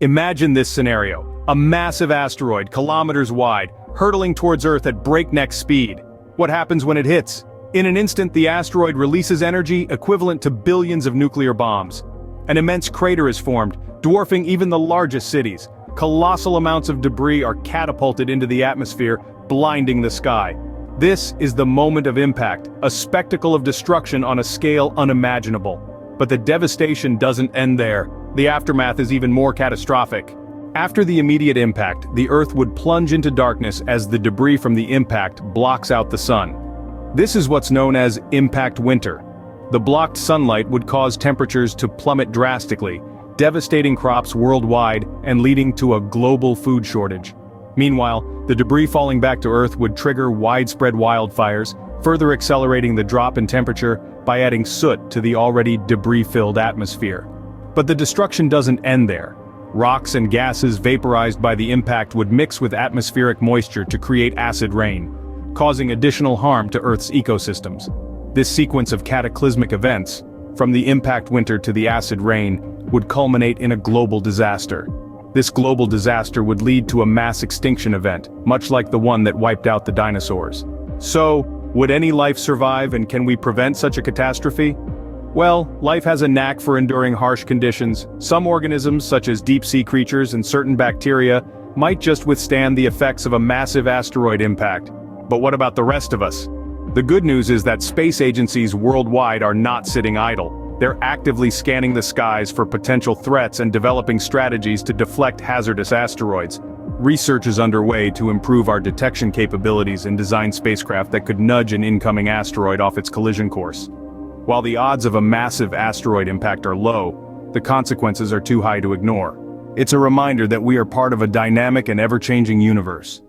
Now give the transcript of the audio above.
Imagine this scenario: a massive asteroid, kilometers wide, hurtling towards Earth at breakneck speed. What happens when it hits? In an instant, the asteroid releases energy equivalent to billions of nuclear bombs. An immense crater is formed, dwarfing even the largest cities. Colossal amounts of debris are catapulted into the atmosphere, blinding the sky. This is the moment of impact, a spectacle of destruction on a scale unimaginable. But the devastation doesn't end there. The aftermath is even more catastrophic. After the immediate impact, the Earth would plunge into darkness as the debris from the impact blocks out the sun. This is what's known as impact winter. The blocked sunlight would cause temperatures to plummet drastically, devastating crops worldwide and leading to a global food shortage. Meanwhile, the debris falling back to Earth would trigger widespread wildfires, further accelerating the drop in temperature by adding soot to the already debris-filled atmosphere. But the destruction doesn't end there. Rocks and gases vaporized by the impact would mix with atmospheric moisture to create acid rain, causing additional harm to Earth's ecosystems. This sequence of cataclysmic events, from the impact winter to the acid rain, would culminate in a global disaster. This global disaster would lead to a mass extinction event, much like the one that wiped out the dinosaurs. So, would any life survive, and can we prevent such a catastrophe? Well, life has a knack for enduring harsh conditions. Some organisms, such as deep-sea creatures and certain bacteria, might just withstand the effects of a massive asteroid impact. But what about the rest of us? The good news is that space agencies worldwide are not sitting idle. They're actively scanning the skies for potential threats and developing strategies to deflect hazardous asteroids. Research is underway to improve our detection capabilities and design spacecraft that could nudge an incoming asteroid off its collision course. While the odds of a massive asteroid impact are low, the consequences are too high to ignore. It's a reminder that we are part of a dynamic and ever-changing universe.